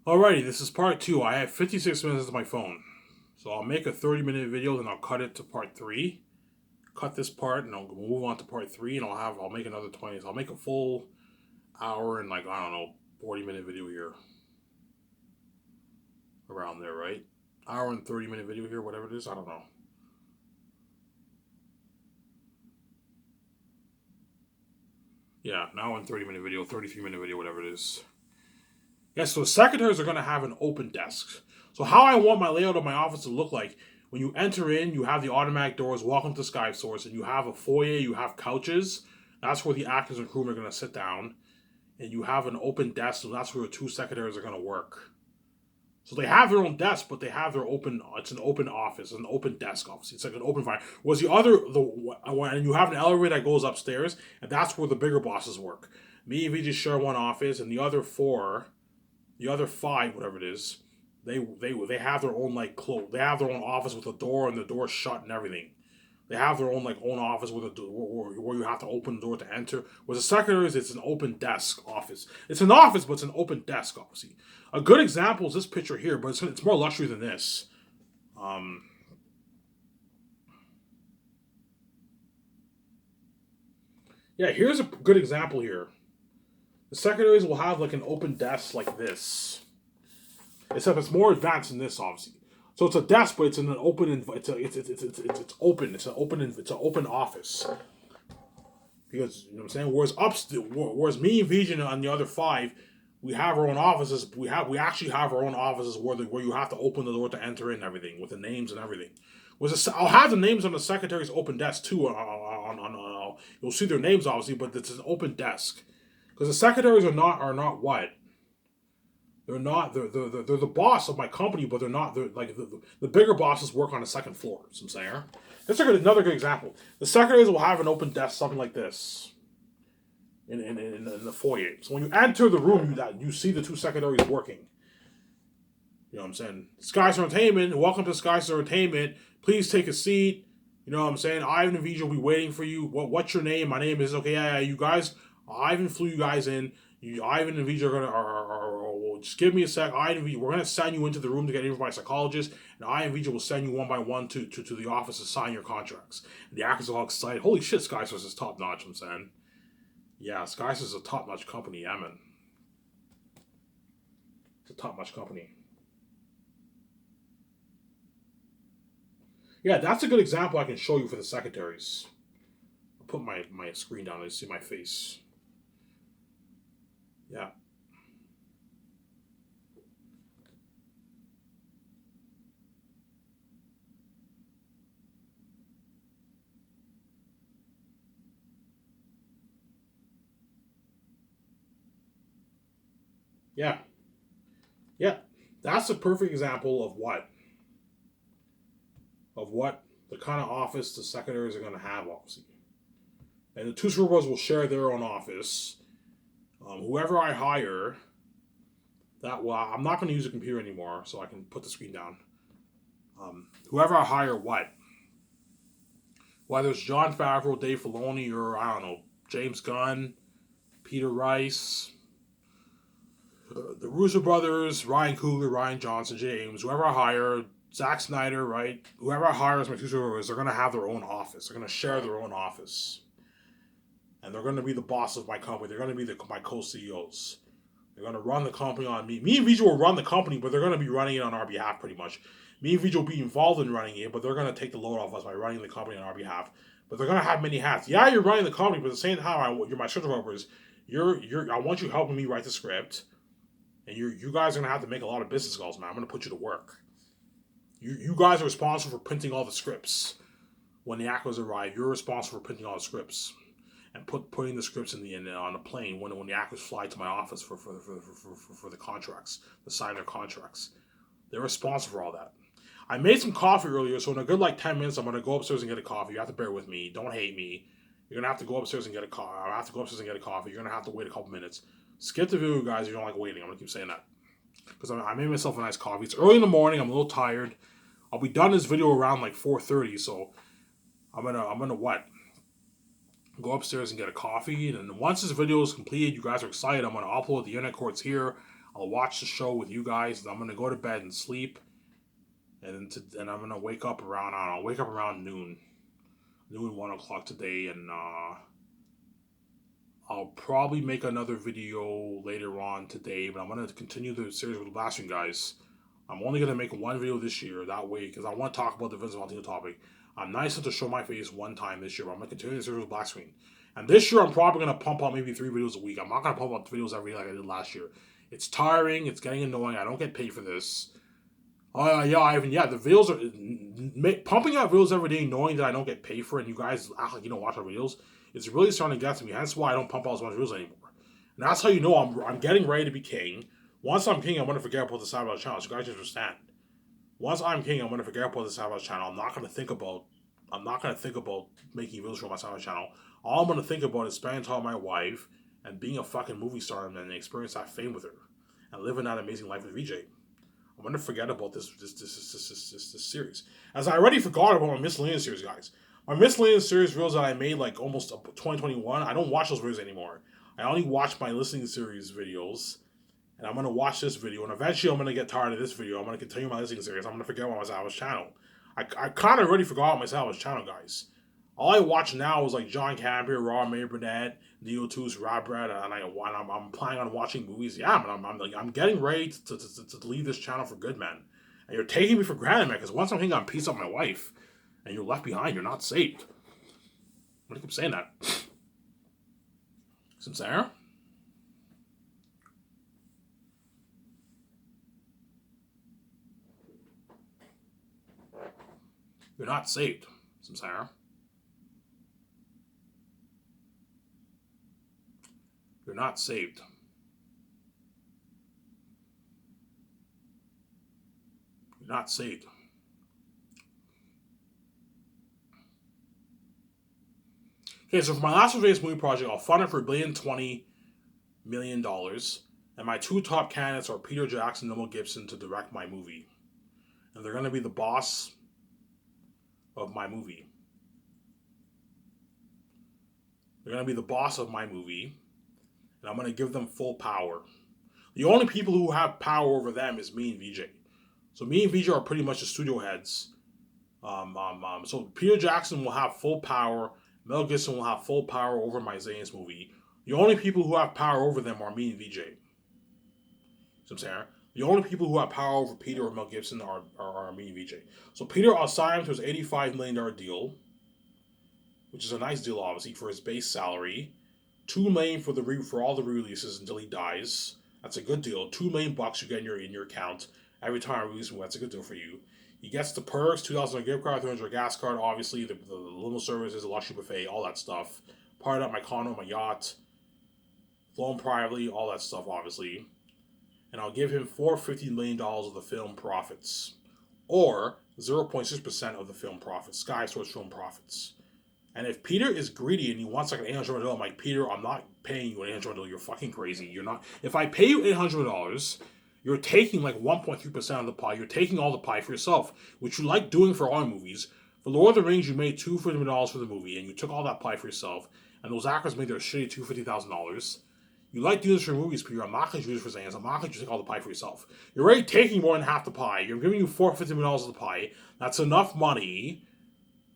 Alrighty, this is part two. I have 56 minutes on my phone. So I'll make a 30-minute video, then I'll cut it to part three. Cut this part, and I'll move on to part three, and I'll make another 20. So I'll make a full hour and like, I don't know, 40-minute video here. Around there, right? Hour and 30-minute video here, whatever it is, I don't know. Yeah, an hour and 30-minute video, 33-minute video, whatever it is. Yeah, so secretaries are going to have an open desk. So how I want my layout of my office to look like, when you enter in, you have the automatic doors, welcome to SkySource, and you have a foyer, you have couches. That's where the actors and crewmen are going to sit down. And you have an open desk, so that's where the two secretaries are going to work. So they have their own desk, but they have their open, it's an open office, an open desk, obviously. It's like an open environment. Whereas and you have an elevator that goes upstairs, and that's where the bigger bosses work. Me and V just share one office, and the other five, whatever it is, they have their own like they have their own office with a door and the door shut and everything. They have their own own office with a door where you have to open the door to enter. Whereas the secretaries, it's an open desk office. It's an office, but it's an open desk, obviously. A good example is this picture here, but it's more luxury than this. Um, yeah, here's a good example here. The secretaries will have like an open desk like this, except it's more advanced than this, obviously. So it's a desk, but it's in an open. It's open. It's an open office. Because you know what I'm saying. Whereas me and Vision and the other five, we have our own offices. We actually have our own offices where you have to open the door to enter in and everything with the names and everything. I'll have the names on the secretary's open desk too. You'll see their names obviously, but it's an open desk because the secretaries are not what. They're not. They're the boss of my company, but they're not. They're like the bigger bosses work on the second floor. You know what I'm saying. That's another good example. The secretaries will have an open desk, something like this, in the foyer. So when you enter the room, you see the two secretaries working. You know what I'm saying? Skies Entertainment. Welcome to Skies Entertainment. Please take a seat. You know what I'm saying? Ivan and Vijay will be waiting for you. What's your name? My name is okay. Yeah, you guys. Ivan flew you guys in. Ivan and Vijay are gonna just give me a sec. I and Vijay, we're gonna send you into the room to get interviewed by a psychologist, and I and Vijay will send you one by one to the office to sign your contracts. And the actors are all excited. Holy shit, SkySource is top notch. I'm saying, yeah, SkySource is a top notch company. Yeah, man, it's a top notch company. Yeah, that's a good example I can show you for the secretaries. I'll put my screen down and see my face. Yeah. Yeah. Yeah. That's a perfect example of what the kind of office the secretaries are going to have, obviously. And the two supervisors will share their own office. Whoever I hire, I'm not going to use a computer anymore, so I can put the screen down. Whoever I hire, whether it's Jon Favreau, Dave Filoni, or I don't know, James Gunn, Peter Rice, the Russo brothers, Ryan Coogler, Rian Johnson, James, whoever I hire, Zack Snyder, right? Whoever I hire as my two supervisors, they're going to have their own office. They're going to share their own office. And they're going to be the boss of my company. They're going to be my co-CEOs. They're going to run the company on me. Me and Vijay will run the company, but they're going to be running it on our behalf pretty much. Me and Vijay will be involved in running it, but they're going to take the load off us by running the company on our behalf. But they're going to have many hats. Yeah, you're running the company, but at the same time, you're my script developers. I want you helping me write the script. And you guys are going to have to make a lot of business calls, man. I'm going to put you to work. You guys are responsible for printing all the scripts. When the actors arrive, you're responsible for printing all the scripts and putting the scripts on the plane when the actors fly to my office for the contracts, to sign their contracts. They're responsible for all that. I made some coffee earlier, so in a good 10 minutes, I'm gonna go upstairs and get a coffee. You have to bear with me. Don't hate me. You're gonna have to go upstairs and get a coffee. I have to go upstairs and get a coffee. You're gonna have to wait a couple minutes. Skip the video, guys. If you don't like waiting, I'm gonna keep saying that because I made myself a nice coffee. It's early in the morning. I'm a little tired. I'll be done this video around 4:30, so I'm gonna what? Go upstairs and get a coffee, and then once this video is completed, you guys are excited. I'm gonna upload the internet courts here. I'll watch the show with you guys. And I'm gonna go to bed and sleep, and I'm gonna wake up around I'll wake up around noon, 1 o'clock today, and I'll probably make another video later on today. But I'm gonna continue the series with the Blasphemy guys. I'm only gonna make one video this year that way because I want to talk about the Vince Valentino topic. I'm nice enough to show my face one time this year, but I'm gonna continue the series with Blasphemy. And this year, I'm probably gonna pump out maybe 3 videos a week. I'm not gonna pump out videos every day like I did last year. It's tiring. It's getting annoying. I don't get paid for this. Oh yeah, Ivan. Yeah, the videos are pumping out videos every day, knowing that I don't get paid for it, and you guys act like you don't watch our videos. It's really starting to get to me. That's why I don't pump out as much videos anymore. And that's how you know I'm getting ready to be king. Once I'm king, I'm gonna forget about the Cyberhouse channel. So you guys understand. Once I'm king, I'm gonna forget about the Cyberhouse channel. I'm not gonna think about making videos for my Cyberhouse channel. All I'm gonna think about is spending time with my wife and being a fucking movie star and experience that fame with her and living that amazing life with VJ. I'm gonna forget about this series, as I already forgot about my miscellaneous series, guys. My miscellaneous series videos that I made like almost 2021. I don't watch those videos anymore. I only watch my listening series videos, and I'm gonna watch this video, and eventually I'm gonna get tired of this video. I'm gonna continue my listening series. I'm gonna forget about my Salvage channel. I kind of already forgot my Salvage channel, guys. All I watch now is like John Campion, Raw, May Burnett, Neo Tooth, Rob Brad, and I'm planning on watching movies. Yeah, but I'm getting ready to leave this channel for good, man. And you're taking me for granted, man, because once I'm hanging on peace up my wife, and you're left behind, you're not saved. I'm gonna keep saying that. Sincere? You're not saved, Sincere. You're not saved. You're not saved. Okay, so for my last Vegas movie project, I'll fund it for $1.020 billion. And my 2 top candidates are Peter Jackson and Mel Gibson to direct my movie. And they're going to be the boss of my movie. They're going to be the boss of my movie. And I'm going to give them full power. The only people who have power over them is me and VJ. So me and VJ are pretty much the studio heads. So Peter Jackson will have full power. Mel Gibson will have full power over my Zane's movie. The only people who have power over them are me and VJ. So I'm saying, the only people who have power over Peter or Mel Gibson are me and VJ. So Peter, I'll sign him to his $85 million deal, which is a nice deal, obviously, for his base salary. $2 million for all the releases until he dies. That's a good deal. $2 million you get in your account every time I release one. That's a good deal for you. He gets the perks, $2,000 gift card, $300 gas card, obviously, the limo services, the luxury buffet, all that stuff. Part of my condo, my yacht, flown privately, all that stuff, obviously. And I'll give him $450 million of the film profits. Or 0.6% of the film profits, Sky Source film profits. And if Peter is greedy and he wants like an $800 million, I'm like, Peter, I'm not paying you an $800 million. You're fucking crazy. You're not. If I pay you $800 million, you're taking like 1.3% of the pie. You're taking all the pie for yourself, which you like doing for all movies. For Lord of the Rings, you made $250 million for the movie, and you took all that pie for yourself. And those actors made their shitty $250,000. You like doing this for movies, Peter. I'm not going to use it for Zans. I'm not going to take all the pie for yourself. You're already taking more than half the pie. You're giving you $450 million of the pie. That's enough money,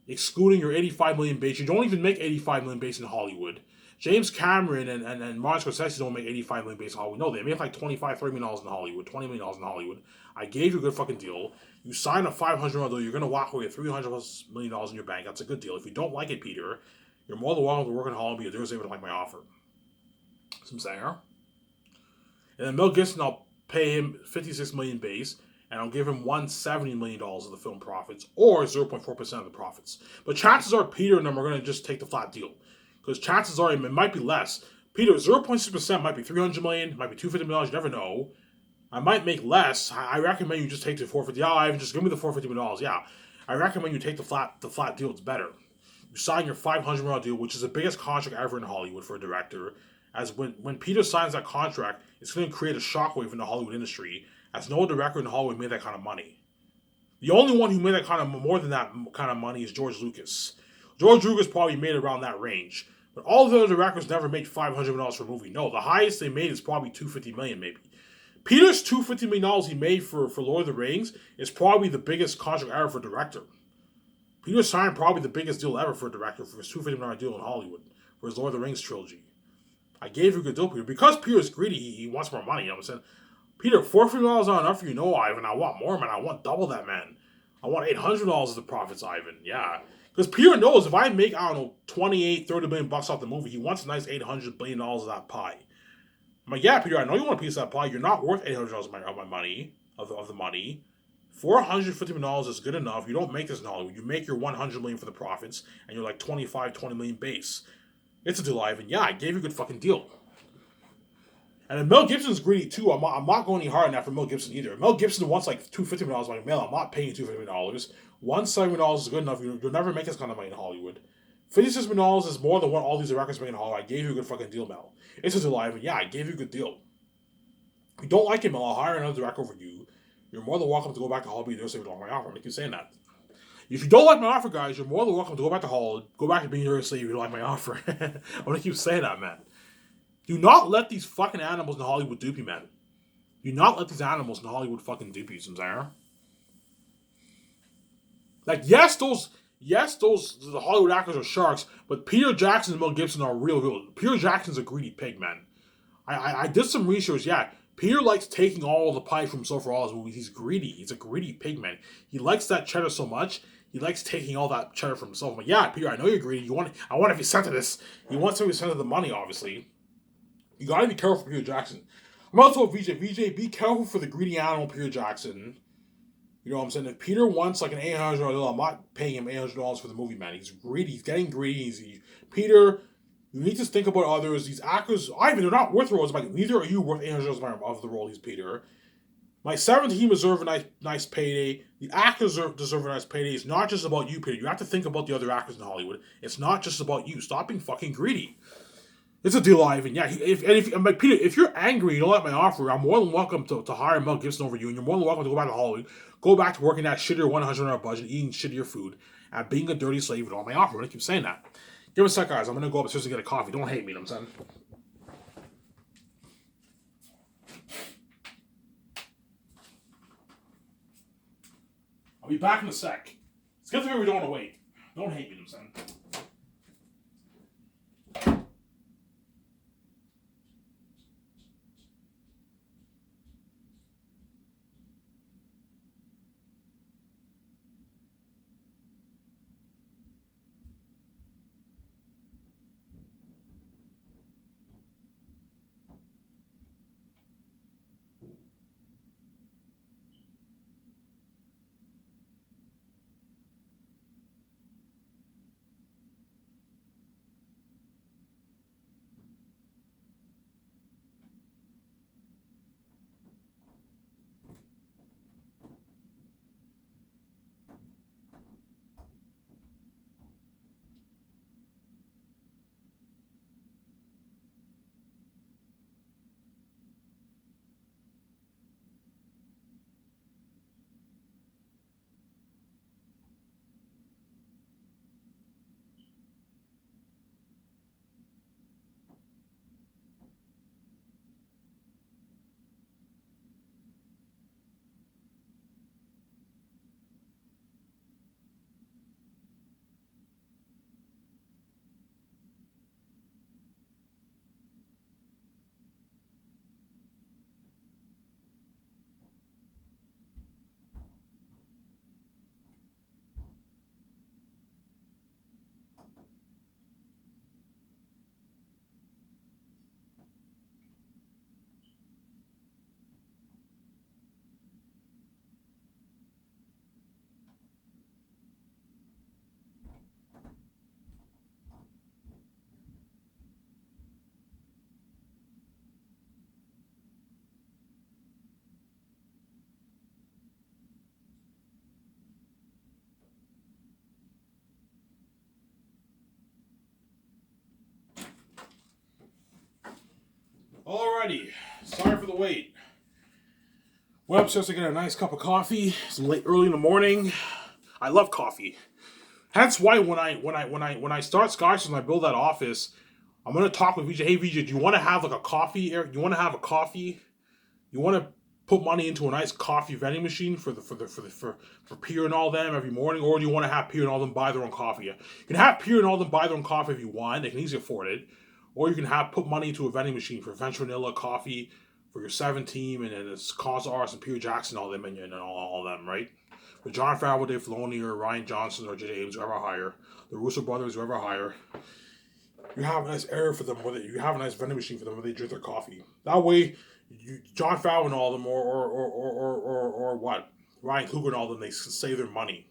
excluding your $85 million base. You don't even make $85 million base in Hollywood. James Cameron and Martin Scorsese don't make $85 million base in Hollywood. No, they make like $25, $30 million in Hollywood, $20 million in Hollywood. I gave you a good fucking deal. You sign a $500 million deal, you're going to walk away with $300 million in your bank. That's a good deal. If you don't like it, Peter, you're more than welcome to work in Hollywood, but you're able to like my offer. Some saying. And then Mel Gibson, I'll pay him $56 million base, and I'll give him $170 million of the film profits, or 0.4% of the profits. But chances are Peter and them are going to just take the flat deal. Because chances are it might be less. Peter, 0.6% might be $300 million, might be $250 million, you never know. I might make less. I recommend you just take the $450. Yeah, Ivan, just give me the $450 million. Yeah, I recommend you take the flat deal. It's better. You sign your $500 million deal, which is the biggest contract ever in Hollywood for a director. As when Peter signs that contract, it's going to create a shockwave in the Hollywood industry, as no director in Hollywood made that kind of money. The only one who made that kind of more than that kind of money is George Lucas. George Lucas probably made around that range, but all the other directors never made $500 million for a movie. No, the highest they made is probably $250 million, maybe. Peter's $250 million he made for Lord of the Rings is probably the biggest contract ever for a director. Peter signed probably the biggest deal ever for a director for his $250 million deal in Hollywood for his Lord of the Rings trilogy. I gave you a good deal, Peter. Because Peter's greedy, he wants more money. You know what I'm saying? Peter, $450 is not enough for you. No, Ivan. I want more, man. I want double that, man. I want $800 of the profits, Ivan. Yeah. Because Peter knows if I make, I don't know, $28-30 million off the movie, he wants a nice $800 billion of that pie. I'm like, yeah, Peter, I know you want a piece of that pie. You're not worth $800 of my money, of the money. $450 million is good enough. You don't make this in Hollywood. You make your $100 million for the profits, and you're like $20 million base. It's a deal, Ivan. Yeah, I gave you a good fucking deal. And if Mel Gibson's greedy too, I'm not going any harder than that for Mel Gibson either. If Mel Gibson wants like $250 million, like, Mel, I'm not paying $250 million. $170 million is good enough. You'll never make this kind of money in Hollywood. $56 million is more than what all these directors make in Hollywood. I gave you a good fucking deal, Mel. It's a deal, Ivan. Yeah, I gave you a good deal. If you don't like it, Mel, I'll hire another director over you. You're more than welcome to go back to Hollywood and say, "Don't like my offer." I keep saying that. If you don't like my offer, guys, you're more than welcome to go back to Hollywood. Go back to being here and say you don't like my offer. I'm gonna keep saying that, man. Do not let these fucking animals in Hollywood dupe you, man. Do not let these animals in Hollywood fucking dupe you, Samsara. Like, yes, the Hollywood actors are sharks, but Peter Jackson and Mel Gibson are real. Peter Jackson's a greedy pig, man. I did some research, yeah. Peter likes taking all the pie from himself for all his movies. He's greedy. He's a greedy pig, man. He likes that cheddar so much. He likes taking all that cheddar for himself. I'm like, yeah, Peter, I know you're greedy. I want to be sent to this. You want to be sent to the money, obviously. You gotta be careful for Peter Jackson. I'm also a VJ. VJ, be careful for the greedy animal, Peter Jackson. You know what I'm saying? If Peter wants like an $800 deal, I'm not paying him $800 for the movie, man. He's greedy. He's getting greedy. Peter, you need to think about others. These actors, Ivan, they're not worth roles. Like, neither are you worth $800 of the role. He's Peter. My 17 deserve a nice payday. The actors deserve a nice payday. It's not just about you, Peter. You have to think about the other actors in Hollywood. It's not just about you. Stop being fucking greedy. It's a deal, Ivan. Yeah, Peter, if you're angry, you don't like my offer, I'm more than welcome to hire Mel Gibson over you, and you're more than welcome to go back to Hollywood, go back to working that shittier $100 budget, eating shittier food, and being a dirty slave with all my offer. I'm gonna keep saying that. Give me a sec, guys. I'm gonna go upstairs and get a coffee. Don't hate me, you know what I'm saying? I'll be back in a sec. It's good to hear we don't want to wait. Don't hate me, you know what I'm saying? Alrighty. Sorry for the wait. Went upstairs to get a nice cup of coffee. It's early in the morning. I love coffee. That's why when I start Scotch and I build that office, I'm gonna talk with VJ. Hey VJ, do you want to have like a coffee? Do you want to have a coffee? You want to put money into a nice coffee vending machine for Peter and all them every morning, or do you want to have Peter and all them buy their own coffee? You can have Peter and all them buy their own coffee if you want; they can easily afford it. Or you can have put money into a vending machine for French vanilla coffee for your 7 team, and then it's Cosars and Peter Jackson, all them, and all them, right? With Jon Favreau, Dave Filoni, or Ryan Johnson, or J.J. Abrams, whoever hire, the Russo brothers, whoever hire, you have a nice area for them, where you have a nice vending machine for them where they drink their coffee. That way, Jon Favreau and all of them, or what, Ryan Coogler and all of them, they save their money.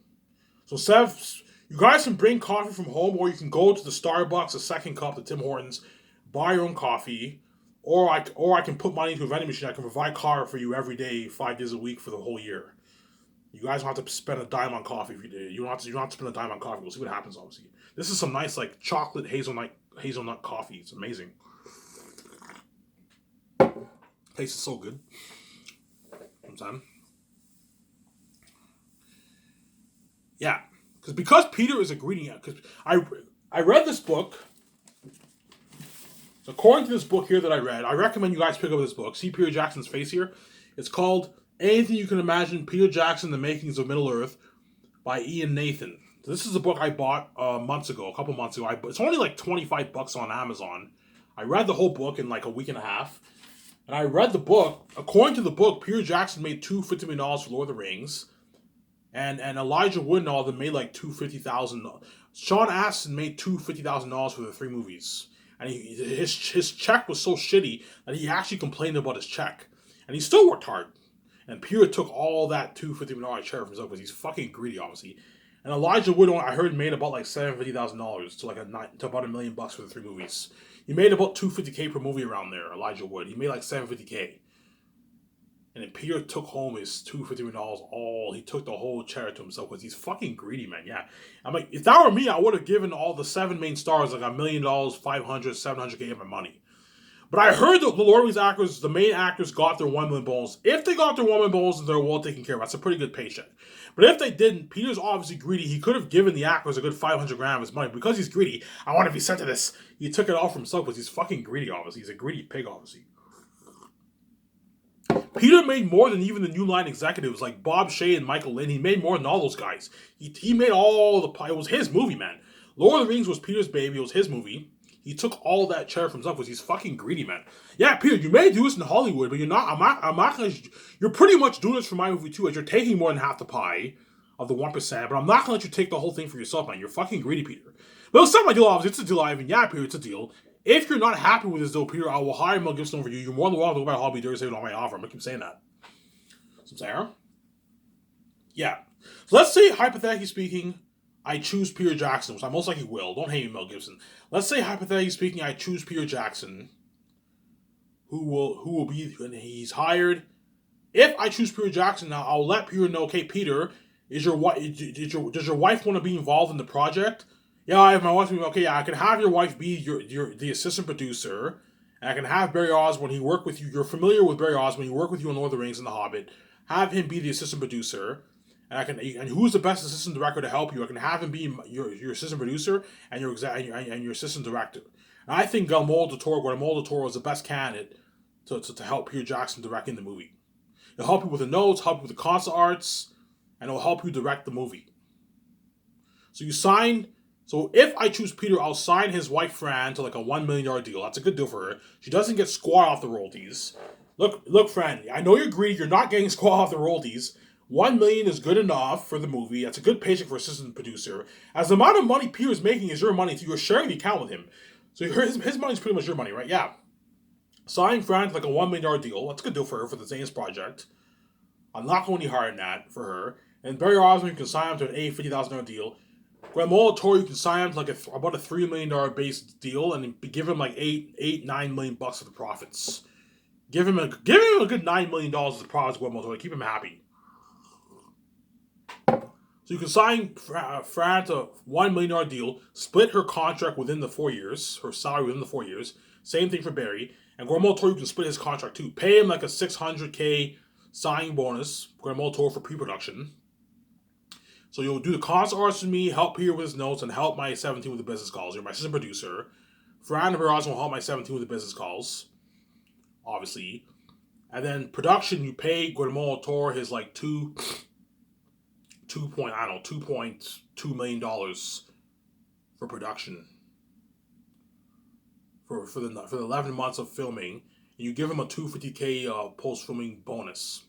So Sev, you guys can bring coffee from home, or you can go to the Starbucks, the Second Cup, the Tim Hortons, buy your own coffee, or I can put money into a vending machine. I can provide coffee for you every day, 5 days a week for the whole year. You guys don't have to spend a dime on coffee if you do. You don't have to spend a dime on coffee. We'll see what happens. Obviously, this is some nice like chocolate hazelnut coffee. It's amazing. Tastes so good. Sometimes. Yeah, because Peter is a greedy. Because I read this book. According to this book here that I read, I recommend you guys pick up this book. See Peter Jackson's face here. It's called Anything You Can Imagine: Peter Jackson, The Makings of Middle Earth by Ian Nathan. So this is a book I bought a couple months ago. It's only like $25 on Amazon. I read the whole book in like a week and a half. And I read the book. According to the book, Peter Jackson made $250 million for Lord of the Rings. And Elijah Wood and all of them made like $250,000. Sean Astin made $250,000 for the 3 movies. And his check was so shitty that he actually complained about his check. And he still worked hard. And Peter took all that $250 million share for himself because he's fucking greedy, obviously. And Elijah Wood, I heard, made about like $750,000 to about $1 million for the 3 movies. He made about $250K per movie around there, Elijah Wood. He made like $750K. And then Peter took home his $250 million he took the whole share to himself because he's fucking greedy, man. Yeah. I'm like, if that were me, I would have given all the 7 main stars like $1 million, $500, $700K of my money. But I heard the Lord of the Rings actors, the main actors, got their $1 million bonus. If they got their $1 million bonus, they're well taken care of. That's a pretty good paycheck. But if they didn't, Peter's obviously greedy. He could have given the actors a good $500,000 of his money. Because he's greedy, I want to be sent to this. He took it all for himself because he's fucking greedy, obviously. He's a greedy pig, obviously. Peter made more than even the New Line executives like Bob Shaye and Michael Lynn. He made more than all those guys. He made all the... It was his movie, man. Lord of the Rings was Peter's baby. It was his movie. He took all that share for himself because he's fucking greedy, man. Yeah, Peter, you may do this in Hollywood, but you're not. I'm not gonna. You're pretty much doing this for my movie too, as you're taking more than half the pie of the 1%. But I'm not gonna let you take the whole thing for yourself, man. You're fucking greedy, Peter. But it's not my deal, obviously. It's a deal, Ivan. Yeah, Peter, it's a deal. If you're not happy with this deal, Peter, I will hire Mel Gibson over you. You're more than welcome to go by Hobby Dirty on my offer. I'm gonna keep saying that. So I'm saying, yeah. So let's say, hypothetically speaking, I choose Peter Jackson, which I most likely will. Don't hate me, Mel Gibson. Let's say, hypothetically speaking, I choose Peter Jackson, who will be, and he's hired. If I choose Peter Jackson now, I'll let Peter know. Okay, Peter, does your wife want to be involved in the project? Yeah, I have my wife. Okay, yeah, I can have your wife be the assistant producer, and I can have Barry Osborne. He worked with you. You're familiar with Barry Osborne. He worked with you on Lord of the Rings and The Hobbit. Have him be the assistant producer. And who's the best assistant director to help you? I can have him be your assistant producer and your assistant director. And I think Guillermo del Toro is the best candidate to help Peter Jackson direct in the movie. He'll help you with the notes, help you with the concept arts, and it'll help you direct the movie. So you sign. So if I choose Peter, I'll sign his wife Fran to like a $1 million deal. That's a good deal for her. She doesn't get squat off the royalties. Look, Fran. I know you're greedy. You're not getting squat off the royalties. $1 million is good enough for the movie. That's a good paycheck for assistant producer. As the amount of money Peter's making is your money, so you're sharing the account with him. So his money's pretty much your money, right? Yeah. Signing Fran to like a $1 million deal. That's a good deal for her for the Zane's project. I'm not going any higher than that for her. And Barry Osborne, you can sign him to an $50,000 deal. Guillermo del Toro, you can sign him to like about a $3 million base deal and give him like $9 million for the profits. Give him a good $9 million of the profits, Guillermo del Toro. Keep him happy. So you can sign Fran to a $1 million deal, split her contract within the 4 years, her salary within the 4 years. Same thing for Barry. And Guillermo del Toro, you can split his contract too. Pay him like a $600K signing bonus, Guillermo del Toro, for pre-production. So you'll do the concept arts for me, help Peter with his notes, and help my 17 with the business calls. You're my assistant producer. Fran and Barry will help my 17 with the business calls, obviously. And then production, you pay Guillermo del Toro his like $2.2 million for production for the 11 months of filming. And you give him a $250K post filming bonus,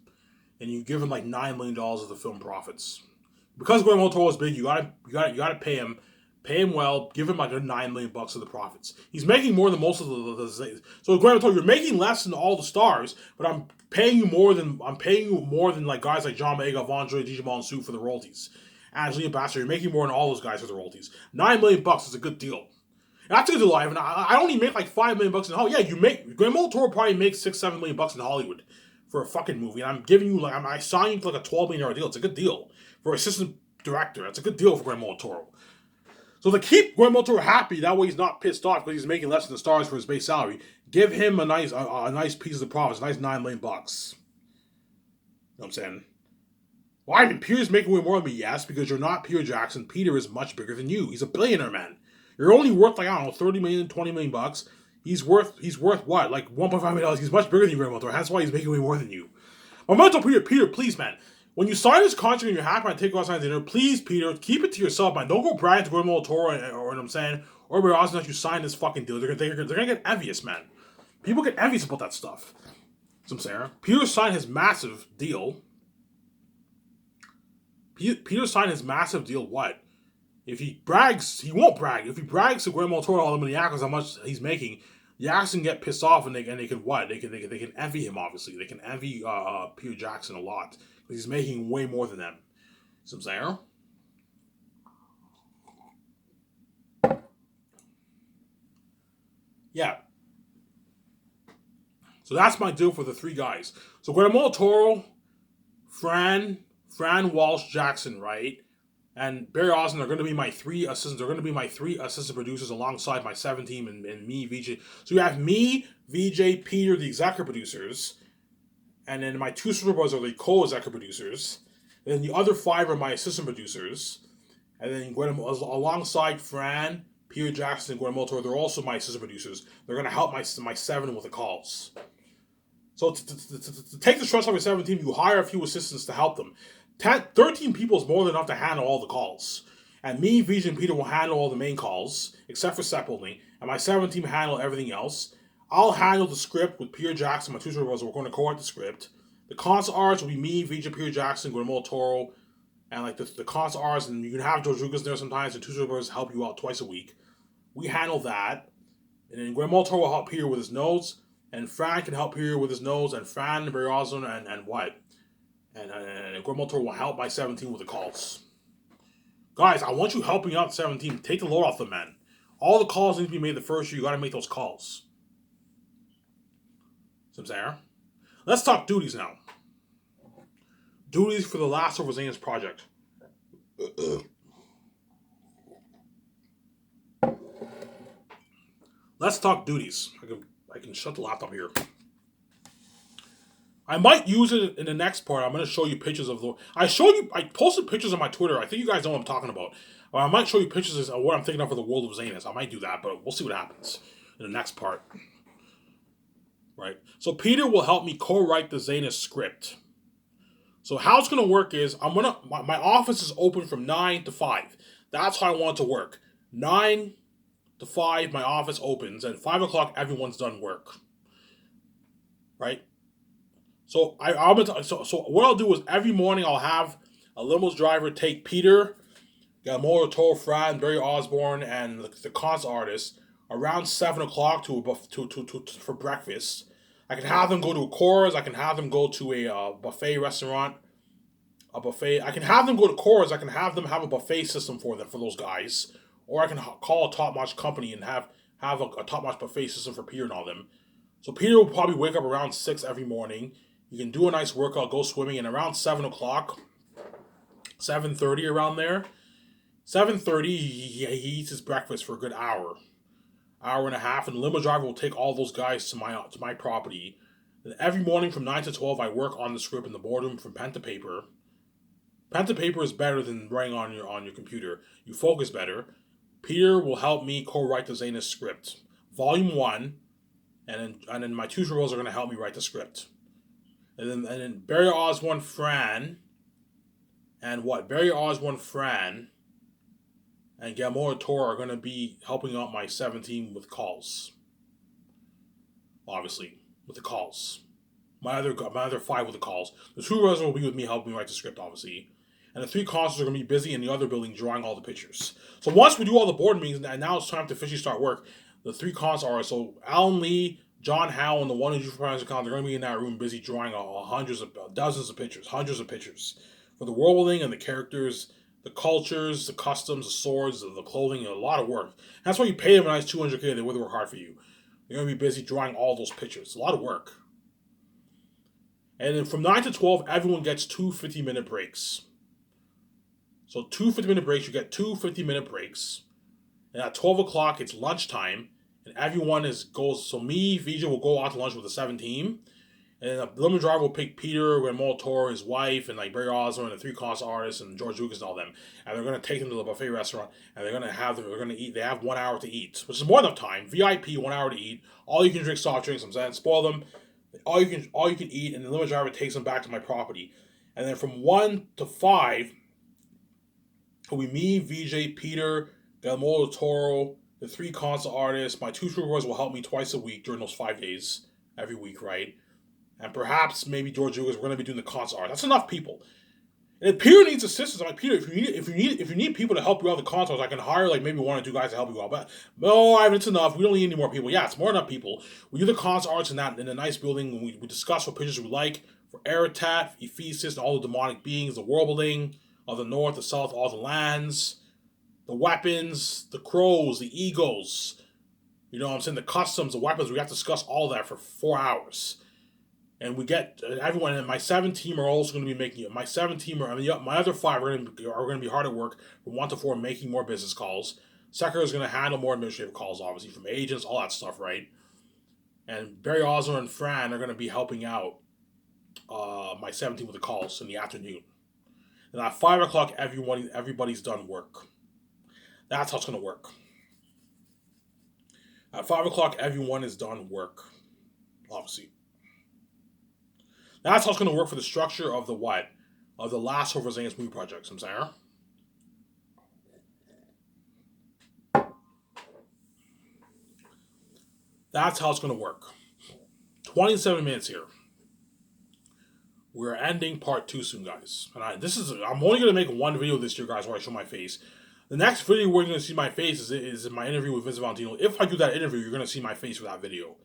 and you give him like $9 million of the film profits. Because Guillermo del Toro is big, you gotta pay him. Pay him well. Give him like a $9 million of the profits. He's making more than most of the so Guillermo del Toro, you're making less than all the stars, but I'm paying you more than like guys like John Boyega, Vondre, Digimon, and Sue for the royalties. Angelina Bassett, you're making more than all those guys for the royalties. $9 million is a good deal. And that's a good deal. I only make like $5 million in Hollywood. Yeah, Guillermo del Toro probably makes $6-7 million in Hollywood for a fucking movie, and I'm giving you like I signed you to like a $12 million deal. It's a good deal for assistant director. It's a good deal for Guillermo del Toro. So to keep Guillermo del Toro happy, that way he's not pissed off because he's making less than the stars for his base salary. Give him a nice piece of the profits, a nice $9 million. You know what I'm saying? Well, I mean, Peter's making way more than me, yes, because you're not Peter Jackson. Peter is much bigger than you. He's a billionaire, man. You're only worth like, I don't know, 30 million, 20 million bucks. He's worth what? Like $1.5 million. He's much bigger than you, Guillermo del Toro. That's why he's making way more than you. I'm going to tell Peter, please, man. When you sign this contract and you're happy to take outside dinner, please, Peter, keep it to yourself, man. Don't go bragging to Guillermo del Toro or what I'm saying, or everybody else that you signed this fucking deal. They're gonna get envious, man. People get envious about that stuff. That's what I'm saying. Peter signed his massive deal. Peter signed his massive deal. What? If he brags, he won't brag. If he brags to Guillermo del Toro, all the money how much he's making, Jackson get pissed off and they can what? They can envy him. Obviously, they can envy Peter Jackson a lot. He's making way more than them. See what I'm saying? Yeah. So that's my deal for the three guys. So Guillermo del Toro, Fran Walsh Jackson, right? And Barry Osmond are going to be my three assistants. They're going to be my three assistant producers alongside my 7 team and me, VJ. So you have me, VJ, Peter, the executive producers. And then my 2 supervisors are the co-executive producers. And then the other 5 are my assistant producers. And then alongside Fran, Peter Jackson, and Guillermo del Toro, they're also my assistant producers. They're going to help my 7 with the calls. So to take the stress off your 7 team, you hire a few assistants to help them. 13 people is more than enough to handle all the calls. And me, VJ, and Peter will handle all the main calls, except for Sep only. And my 7 team handle everything else. I'll handle the script with Peter Jackson, my 2 supervisors. We're going to co-write the script. The constant arts will be me, VJ, Peter Jackson, Guillermo del Toro, and like the constant arts, and you can have George Lucas there sometimes, and 2 supervisors help you out twice a week. We handle that. And then Guillermo del Toro will help Peter with his notes, and Fran can help Peter with his notes, and Fran, very awesome, and what? And Guillermo del Toro will help my 17 with the calls. Guys, I want you helping out the 17. Take the load off them, man. All the calls need to be made the first year. You got to make those calls. See what I'm saying? Let's talk duties now. Duties for the Last of Us project. Let's talk duties. I can shut the laptop here. I might use it in the next part. I'm going to show you pictures of the... I posted pictures on my Twitter. I think you guys know what I'm talking about. I might show you pictures of what I'm thinking of for the World of Zanus. I might do that, but we'll see what happens in the next part. Right? So Peter will help me co-write the Zanus script. So how it's going to work is, my office is open from 9 to 5. That's how I want it to work. 9 to 5, my office opens, and 5 o'clock, everyone's done work. Right? So so what I'll do is every morning I'll have a limo's driver take Peter, Guillermo del Toro, Fran, Barry Osborne, and the concert artist around 7 o'clock for breakfast. I can have them go to a Coors. I can have them go to a buffet restaurant. A buffet. I can have them go to Coors. I can have them have a buffet system for those guys. Or I can call a top-notch company and have a top-notch buffet system for Peter and all them. So Peter will probably wake up around 6 every morning. You can do a nice workout, go swimming, and around 7 o'clock, 7:30 around there, 7:30 he eats his breakfast for a good hour and a half, and the limo driver will take all those guys to my property. And every morning from 9 to 12, I work on the script in the boardroom from pen to paper. Pen to paper is better than writing on your computer. You focus better. Peter will help me co-write the Zanus script, Volume 1, and then my 2 supervisors are going to help me write the script. And then Barry Osborne, Fran, and Barry Osborne, Fran, and Guillermo del Toro are going to be helping out my 17 with calls. Obviously, with the calls. My other 5 with the calls. The 2 others will be with me helping me write the script, obviously. And the 3 consoles are going to be busy in the other building drawing all the pictures. So once we do all the board meetings, and now it's time to officially start work, the 3 consoles are, so Alan Lee, John Howe, and the one who drew for Prime Account, they're going to be in that room busy drawing dozens of pictures, hundreds of pictures. For the world building and the characters, the cultures, the customs, the swords, the clothing, a lot of work. That's why you pay them a nice $200K, they would work hard for you. They're going to be busy drawing all those pictures. A lot of work. And then from 9 to 12, everyone gets 2 50-minute breaks. So 2 50-minute breaks, you get 2 50-minute breaks. And at 12 o'clock, it's lunchtime. And everyone so me, VJ will go out to lunch with the 7 team. And then the limo driver will pick Peter, Guillermo del Toro, his wife, and like Barry Osborne, and the 3 console artists, and George Lucas and all them. And they're going to take them to the buffet restaurant, and they're going to eat. They have 1 hour to eat, which is more than enough time. VIP, 1 hour to eat. All you can drink soft drinks, I'm saying, spoil them. All you can eat, and the limo driver takes them back to my property. And then from 1 to 5, it'll be me, VJ, Peter, Guillermo del Toro, the 3 console artists. My 2 supervisors will help me twice a week during those 5 days, every week, right? And perhaps maybe George Lucas, we're going to be doing the console art. That's enough people. And if Peter needs assistance, I'm like, Peter, if you need people to help you out with the consoles, I can hire like maybe 1 or 2 guys to help you out. But no, Ivan, it's enough. We don't need any more people. Yeah, it's more than enough people. We do the console arts in a nice building, and we discuss what pictures we like for Aratat, Ephesus, and all the demonic beings, the world building of the north, the south, all the lands, the weapons, the crows, the eagles. You know what I'm saying? The customs, the weapons. We have to discuss all that for 4 hours. And we get everyone, and my 7 team are also going to be making it. My 7 team my other 5 are going to be hard at work from 1 to 4, making more business calls. Secretary is going to handle more administrative calls, obviously, from agents, all that stuff, right? And Barry Osler and Fran are going to be helping out my 7 team with the calls in the afternoon. And at 5 o'clock, everybody's done work. That's how it's going to work. At 5 o'clock, everyone is done work, obviously. That's how it's going to work for the structure of the last Over Zanus movie projects, I'm saying. That's how it's going to work. 27 minutes here. We're ending part 2 soon, guys. And I'm only going to make 1 video this year, guys, where I show my face. The next video where you're going to see my face is in my interview with Vince Valentino. If I do that interview, you're going to see my face for that video.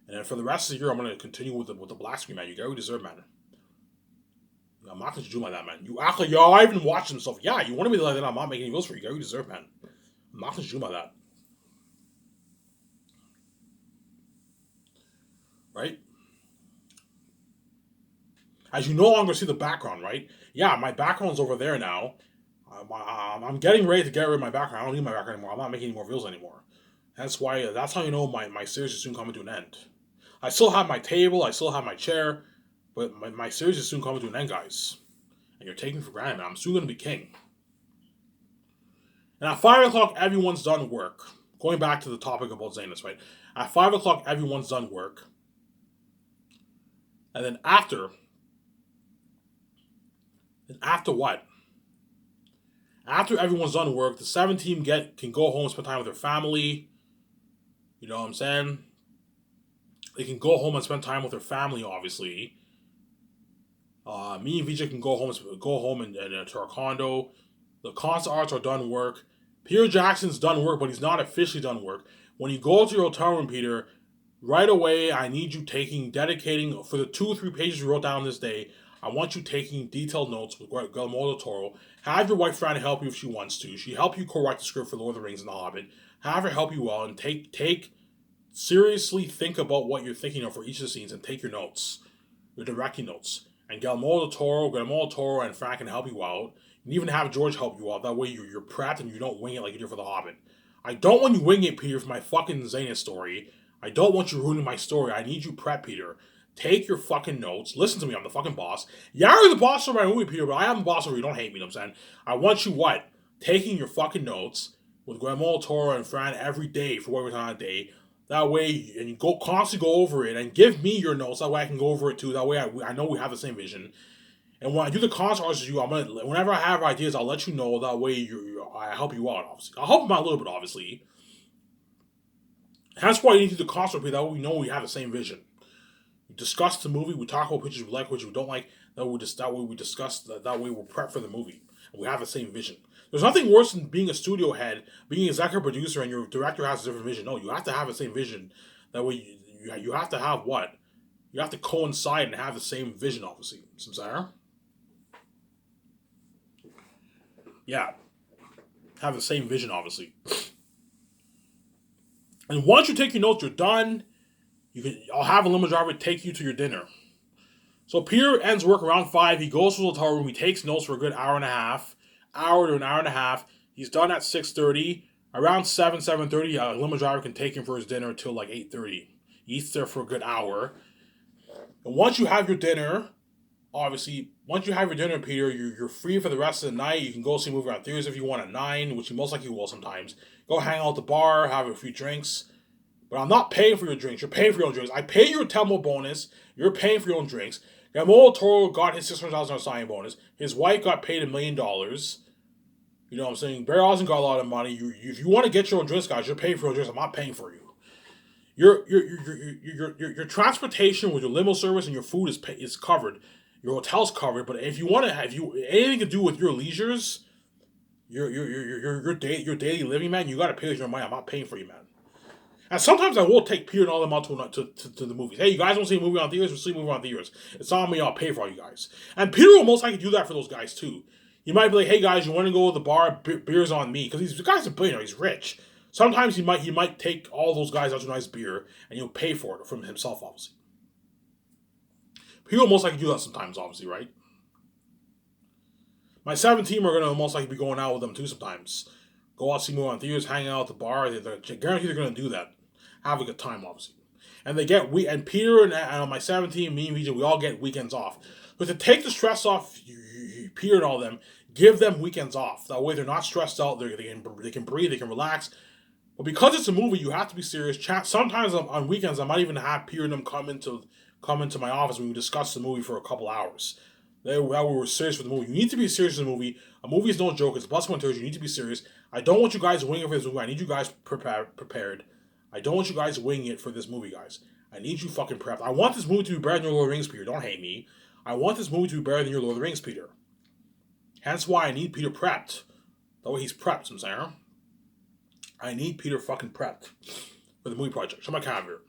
And then for the rest of the year, I'm going to continue with the black screen, man. You get what you deserve, man. I'm not going to do like that, man. You act like y'all even watching stuff. Yeah, you want to be like that. I'm not making any videos for you. You get what you deserve, man. I'm not going to do like that. Right? As you no longer see the background, right? Yeah, my background's over there now. I'm getting ready to get rid of my background. I don't need my background anymore. I'm not making any more videos anymore. That's how you know my series is soon coming to an end. I still have my table, I still have my chair, but my series is soon coming to an end, guys. And you're taking for granted, man. I'm soon going to be king. And at 5 o'clock, everyone's done work. Going back to the topic about Zanus, right? At 5 o'clock, everyone's done work. And then after what? After everyone's done work, the 7 team can go home and spend time with their family. You know what I'm saying? They can go home and spend time with their family, obviously. Me and VJ can go home and to our condo. The console arts are done work. Peter Jackson's done work, but he's not officially done work. When you go to your hotel room, Peter, right away, I need you dedicating, for the 2 or 3 pages you wrote down this day, I want you taking detailed notes with Guillermo del Toro. Have your wife Fran help you if she wants to. She help you co-write the script for Lord of the Rings and The Hobbit. Have her help you out and seriously think about what you're thinking of for each of the scenes and take your notes, your directing notes. And Guillermo del Toro and Fran can help you out. And even have George help you out. That way you're prepped and you don't wing it like you did for The Hobbit. I don't want you winging it, Peter, for my fucking Zanus story. I don't want you ruining my story. I need you prepped, Peter. Take your fucking notes. Listen to me. I'm the fucking boss. Yeah, you're the boss of my movie, Peter, but I am the boss over you. Don't hate me, you know what I'm saying? I want you taking your fucking notes with Guillermo del Toro and Fran every day for whatever time of day. That way, and you constantly go over it, and give me your notes. That way, I can go over it too. That way, I know we have the same vision. And when I do the consults with you, whenever I have ideas, I'll let you know. That way, I help you out. Obviously, I'll help him out a little bit. Obviously, that's why you need to do the consult with me. That way, we know we have the same vision. We discuss the movie. We talk about pictures we like, which we don't like. That way we discuss. That way, we're prepped for the movie, and we have the same vision. There's nothing worse than being a studio head, being an executive producer, and your director has a different vision. No, you have to have the same vision. That way, you have to have what? You have to coincide and have the same vision, obviously. Samsara? Yeah. Have the same vision, obviously. And once you take your notes, you're done. I'll have a limo driver take you to your dinner. So Peter ends work around 5. He goes to the hotel room. He takes notes for a good hour and a half. Hour to an hour and a half. He's done at 6:30. Around 7:30, a limo driver can take him for his dinner until like 8:30. He eats there for a good hour. And once you have your dinner, obviously, Peter, you're free for the rest of the night. You can go see a movie on theaters if you want at 9, which you most likely will sometimes. Go hang out at the bar, have a few drinks. But I'm not paying for your drinks. You're paying for your own drinks. I pay your Telmo bonus. You're paying for your own drinks. Guillermo Toro got his $600,000 signing bonus. His wife got paid $1 million. You know what I'm saying? Barry Osmond got a lot of money. If you want to get your own drinks, guys, you're paying for your own drinks. I'm not paying for you. Your transportation with your limo service and your food is covered. Your hotel's covered. But if you want to have anything to do with your leisures, your daily living, man, you got to pay with your money. I'm not paying for you, man. And sometimes I will take Peter and all them out to the movies. Hey, you guys want to see a movie on theaters? We'll see a movie on theaters. It's on me. I'll pay for all you guys. And Peter will most likely do that for those guys too. He might be like, hey guys, you want to go to the bar? Beer's on me, because the guy's a billionaire. He's rich. Sometimes he might take all those guys out to a nice beer, and he'll pay for it from himself, obviously. Peter will most likely do that sometimes, obviously, right? My 7 team are going to most likely be going out with them too sometimes. Go out, see movie on theaters, hang out at the bar. They're guaranteed they're going to do that. Have a good time, obviously. And and Peter and on my 7 team, me and VJ, we all get weekends off. But to take the stress off Peter and all them, give them weekends off. That way they're not stressed out. They can breathe. They can relax. But because it's a movie, you have to be serious. Sometimes on weekends, I might even have Peter and them come into my office when we discuss the movie for a couple hours. That we were serious with the movie. You need to be serious in the movie. A movie is no joke. It's plus one Thursday. You need to be serious. I don't want you guys winging for this movie. I need you guys prepared. I don't want you guys winging it for this movie, guys. I need you fucking prepped. I want this movie to be better than your Lord of the Rings, Peter. Don't hate me. I want this movie to be better than your Lord of the Rings, Peter. Hence why I need Peter prepped. That way he's prepped, I'm saying. I need Peter fucking prepped for the movie project. Show my calendar.